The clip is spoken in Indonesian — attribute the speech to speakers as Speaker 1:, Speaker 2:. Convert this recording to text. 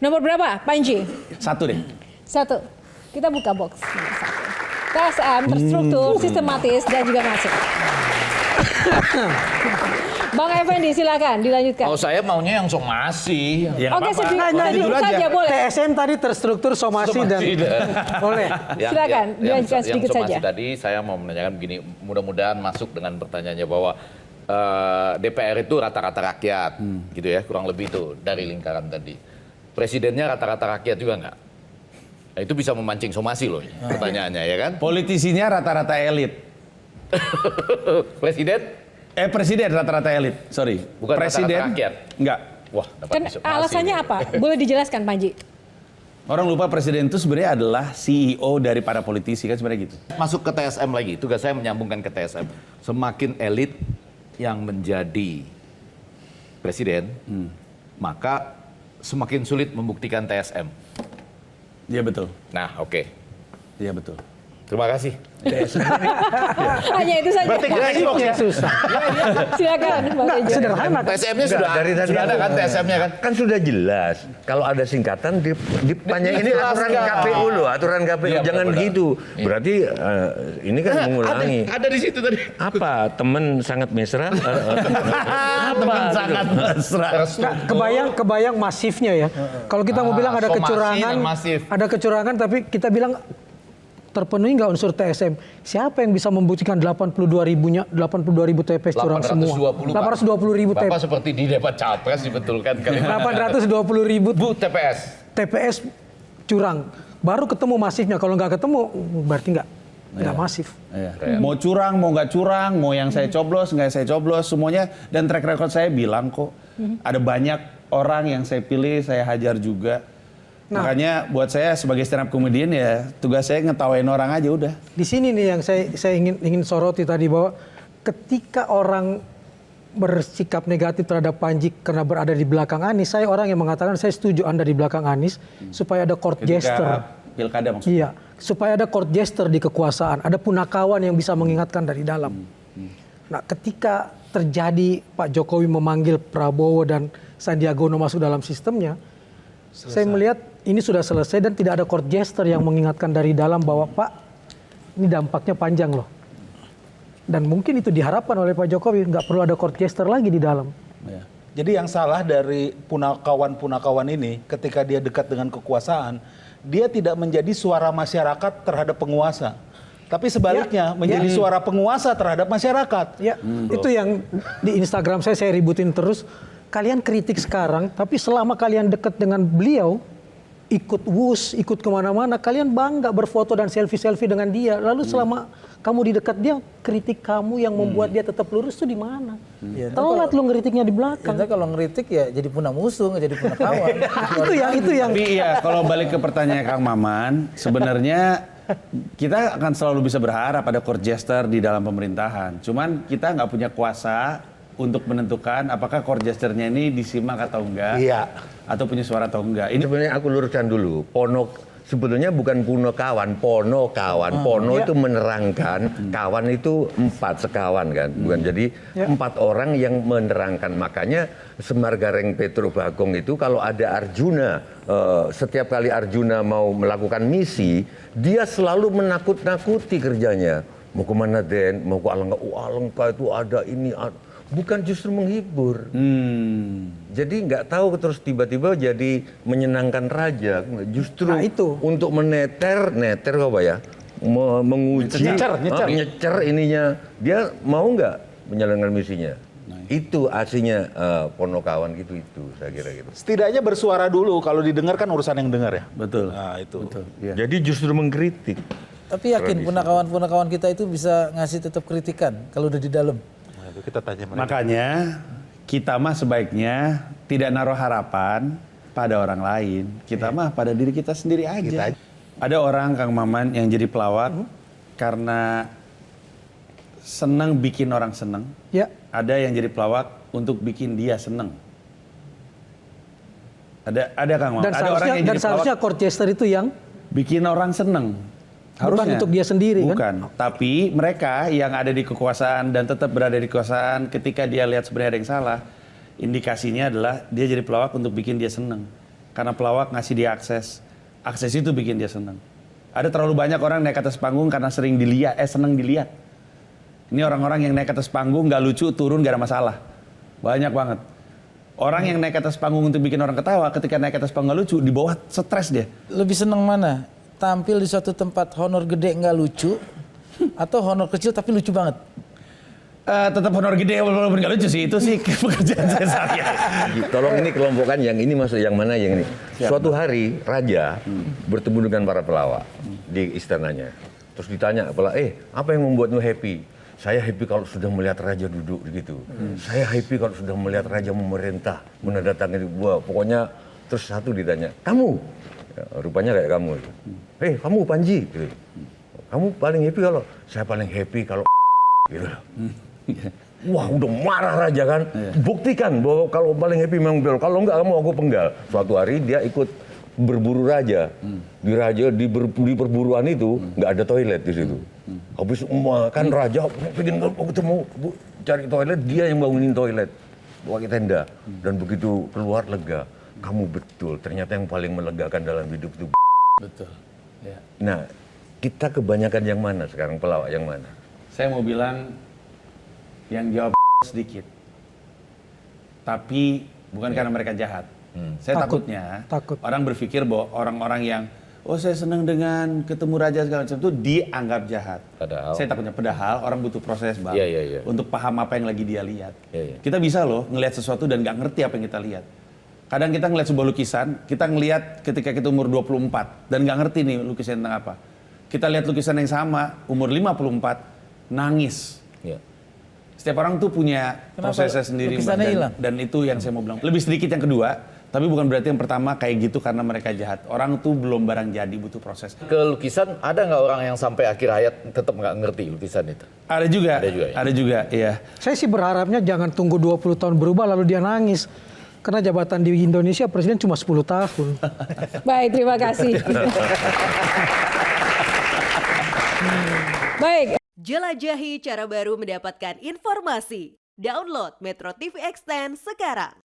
Speaker 1: Nomor berapa, Panji?
Speaker 2: 1 deh.
Speaker 1: 1. Kita buka box nomor 1. TSM terstruktur, sistematis, dan juga masif. Bang Effendi, silakan dilanjutkan.
Speaker 3: Oh, saya maunya yang somasi.
Speaker 2: Ya,
Speaker 1: Oke,
Speaker 2: apa-apa.
Speaker 1: sedikit saja boleh.
Speaker 4: TSM tadi terstruktur, somasi dan boleh.
Speaker 1: Silakan, dilanjutkan sedikit
Speaker 3: yang somasi
Speaker 1: saja.
Speaker 3: tadi saya mau menanyakan begini, mudah-mudahan masuk dengan pertanyaannya bahwa DPR itu rata-rata rakyat, gitu ya, kurang lebih itu dari lingkaran tadi. Presidennya rata-rata rakyat juga nggak? Nah, itu bisa memancing somasi loh, pertanyaannya ya kan?
Speaker 2: Politisinya rata-rata elit. Presiden rata-rata elit, sorry.
Speaker 3: Bukan
Speaker 2: Presiden
Speaker 3: rata-rata rakyat?
Speaker 2: Enggak.
Speaker 3: Wah, dapat
Speaker 1: Kan
Speaker 3: somasi
Speaker 1: alasannya
Speaker 3: ini.
Speaker 1: apa? Boleh dijelaskan, Panji?
Speaker 2: Orang lupa presiden itu sebenarnya adalah CEO dari para politisi kan sebenarnya gitu.
Speaker 3: Masuk ke TSM lagi, tugas saya menyambungkan ke TSM. Semakin elit yang menjadi presiden, maka semakin sulit membuktikan TSM.
Speaker 2: Iya betul.
Speaker 3: Nah, oke.
Speaker 2: Iya betul.
Speaker 3: Terima kasih.
Speaker 1: Hanya itu saja.
Speaker 3: Berarti
Speaker 4: Nasibnya susah.
Speaker 1: Silakan, Bang Ejo.
Speaker 4: Sederhana.
Speaker 3: TSM-nya sudah
Speaker 5: dari tadi
Speaker 3: sudah ada kan TSM-nya kan?
Speaker 5: Kan sudah jelas. Kalau ada singkatan dipanjang ini aturan
Speaker 3: Dijelaskan.
Speaker 5: KPU loh, aturan KPU
Speaker 3: Iya,
Speaker 5: jangan
Speaker 3: benar.
Speaker 5: gitu. Berarti ini kan mengulangi.
Speaker 3: Ada di situ tadi.
Speaker 5: Apa teman sangat mesra?
Speaker 2: Teman sangat mesra.
Speaker 4: Nggak, kebayang masifnya ya. Kalau kita mau bilang ada
Speaker 3: somasi
Speaker 4: kecurangan,
Speaker 3: dan masif.
Speaker 4: ada kecurangan, tapi kita bilang terpenuhi nggak unsur TSM? Siapa yang bisa membuktikan 82.000 TPS curang semua? 820.000
Speaker 3: Bapak
Speaker 4: TPS.
Speaker 3: seperti di debat capres dibetulkan kali.
Speaker 4: 820.000
Speaker 3: Bu TPS.
Speaker 4: TPS curang. Baru ketemu masifnya. Kalau nggak ketemu, berarti nggak masif.
Speaker 2: Iya. Mau curang, mau nggak curang, mau yang saya coblos, nggak saya coblos, semuanya. Dan track record saya bilang kok, ada banyak orang yang saya pilih, saya hajar juga.
Speaker 4: Nah.
Speaker 2: Makanya buat saya sebagai stand up comedian ya, tugas saya ngetawain orang aja udah.
Speaker 4: Di sini nih yang saya ingin soroti tadi, bahwa ketika orang bersikap negatif terhadap Panji karena berada di belakang Anies, saya orang yang mengatakan saya setuju Anda di belakang Anies supaya ada court gesture.
Speaker 2: Pilkada maksudnya.
Speaker 4: Iya, supaya ada court gesture di kekuasaan, ada punakawan yang bisa mengingatkan dari dalam. Nah, ketika terjadi Pak Jokowi memanggil Prabowo dan Sandiaga Uno masuk dalam sistemnya, saya melihat ini sudah selesai dan tidak ada court gesture yang mengingatkan dari dalam bahwa Pak, ini dampaknya panjang loh. Dan mungkin itu diharapkan oleh Pak Jokowi, nggak perlu ada court gesture lagi di dalam.
Speaker 2: Ya.
Speaker 6: Jadi yang salah dari punakawan-punakawan ini ketika dia dekat dengan kekuasaan, dia tidak menjadi suara masyarakat terhadap penguasa. Tapi sebaliknya menjadi suara penguasa terhadap masyarakat.
Speaker 4: Ya, itu yang di Instagram saya ributin terus. Kalian kritik sekarang, tapi selama kalian dekat dengan beliau, ikut wus, ikut kemana-mana, kalian bangga berfoto dan selfie-selfie dengan dia. Lalu selama kamu di dekat dia, kritik kamu yang membuat dia tetap lurus itu di mana? Telat lu ngeritiknya di belakang.
Speaker 7: Kita kalau ngeritik ya jadi punah musuh, nggak jadi punah kawan.
Speaker 4: itu yang
Speaker 2: Tapi iya, kalau balik ke pertanyaan Kang Maman, sebenarnya kita akan selalu bisa berharap ada court gesture di dalam pemerintahan. Cuman kita nggak punya kuasa untuk menentukan apakah court gesture-nya ini disimak atau enggak, atau punya suara atau enggak. Ini
Speaker 5: Sebenarnya aku luruskan dulu. Sebetulnya bukan punokawan, ponokawan. Pono itu menerangkan, kawan itu 4 sekawan kan, bukan. Jadi 4 orang yang menerangkan. Makanya Semar Gareng Petro Bagong itu kalau ada Arjuna, setiap kali Arjuna mau melakukan misi, dia selalu menakut-nakuti kerjanya. Mau kemana Den? Mau ke Alengka? Alengka itu ada ini. Bukan justru menghibur. Jadi nggak tahu terus tiba-tiba jadi menyenangkan raja. Justru
Speaker 4: itu.
Speaker 5: untuk neter apa ya? Menguji, nyecer ininya. Dia mau nggak menjalankan misinya? Itu aslinya ponokawan gitu itu saya kira gitu.
Speaker 6: Setidaknya bersuara dulu, kalau didengar kan urusan yang dengar ya.
Speaker 2: betul.
Speaker 6: Nah itu.
Speaker 2: Betul. Iya.
Speaker 5: Jadi justru mengkritik.
Speaker 7: Tapi yakin punakawan-punakawan kita itu bisa ngasih tetap kritikan kalau udah di dalam.
Speaker 6: Nah, itu kita tanya mereka.
Speaker 2: Makanya kita mah sebaiknya tidak naruh harapan pada orang lain. Kita mah pada diri kita sendiri aja. Ada orang Kang Maman yang jadi pelawak karena senang bikin orang senang.
Speaker 4: ya
Speaker 2: Ada yang jadi pelawak untuk bikin dia senang. Ada Kang Maman.
Speaker 4: dan
Speaker 2: Ada orang yang jadi
Speaker 4: seharusnya
Speaker 2: pelawak
Speaker 4: court gesture itu yang
Speaker 2: bikin orang senang.
Speaker 4: bukan untuk dia sendiri
Speaker 2: Bukan.
Speaker 4: kan?
Speaker 2: Tapi mereka yang ada di kekuasaan dan tetap berada di kekuasaan ketika dia lihat sebenarnya ada yang salah, indikasinya adalah dia jadi pelawak untuk bikin dia senang. karena pelawak ngasih dia akses. Akses itu bikin dia senang. Ada terlalu banyak orang naik atas panggung karena senang dilihat. Ini orang-orang yang naik atas panggung nggak lucu, turun gak ada masalah. Banyak banget. Orang yang naik atas panggung untuk bikin orang ketawa, ketika naik atas panggung nggak lucu, di bawah stres dia.
Speaker 7: Lebih senang mana? Tampil di suatu tempat honor gede nggak lucu, atau honor kecil tapi lucu banget?
Speaker 2: Tetap honor gede walaupun nggak lucu sih, itu sih pekerjaan saya sehari-hari.
Speaker 5: Tolong ini kelompokkan yang ini masuk yang mana yang ini. Suatu hari raja bertemu dengan para pelawak di istananya. Terus ditanya, apa yang membuatmu happy? Saya happy kalau sudah melihat raja duduk gitu. Saya happy kalau sudah melihat raja memerintah, menandatangani pokoknya. Terus satu ditanya, kamu? Ya, rupanya kayak kamu. Kamu Panji. Gitu. Kamu paling happy kalau? Saya paling happy kalau gitu. Wah, udah marah raja kan. Buktikan bahwa kalau paling happy memang bel. Kalau enggak kamu aku penggal. Suatu hari dia ikut berburu raja. Di perburuan itu nggak ada toilet di situ. Habis makan raja pengen ketemu cari toilet, dia yang bangunin toilet. Pakai tenda. Dan begitu keluar lega. Kamu betul, ternyata yang paling melegakan dalam hidup itu.
Speaker 3: Betul. Ya.
Speaker 5: Nah, kita kebanyakan yang mana sekarang, pelawak yang mana?
Speaker 2: Saya mau bilang yang jawab sedikit. Tapi bukan karena mereka jahat. Saya takutnya orang berpikir bahwa orang-orang yang saya senang dengan ketemu raja segala macam itu dianggap jahat.
Speaker 3: Padahal
Speaker 2: saya takutnya orang butuh proses Bang untuk paham apa yang lagi dia lihat. Kita bisa loh ngelihat sesuatu dan nggak ngerti apa yang kita lihat. Kadang kita ngelihat sebuah lukisan, kita ngelihat ketika kita umur 24 dan nggak ngerti nih lukisan tentang apa. Kita lihat lukisan yang sama umur 54 nangis.
Speaker 3: Ya.
Speaker 2: Setiap orang tuh punya prosesnya sendiri
Speaker 7: lukisannya hilang?
Speaker 2: dan itu yang saya mau bilang. Lebih sedikit yang kedua, tapi bukan berarti yang pertama kayak gitu karena mereka jahat. Orang tuh belum barang jadi, butuh proses.
Speaker 3: Ke lukisan ada nggak orang yang sampai akhir hayat tetap nggak ngerti lukisan itu?
Speaker 2: Ada juga,
Speaker 3: ya?
Speaker 2: ada juga, iya.
Speaker 4: Saya sih berharapnya jangan tunggu 20 tahun berubah lalu dia nangis. Karena jabatan di Indonesia presiden cuma 10 tahun.
Speaker 1: Baik, terima kasih. Baik.
Speaker 8: Jelajahi cara baru mendapatkan informasi. Download Metro TV Extend sekarang.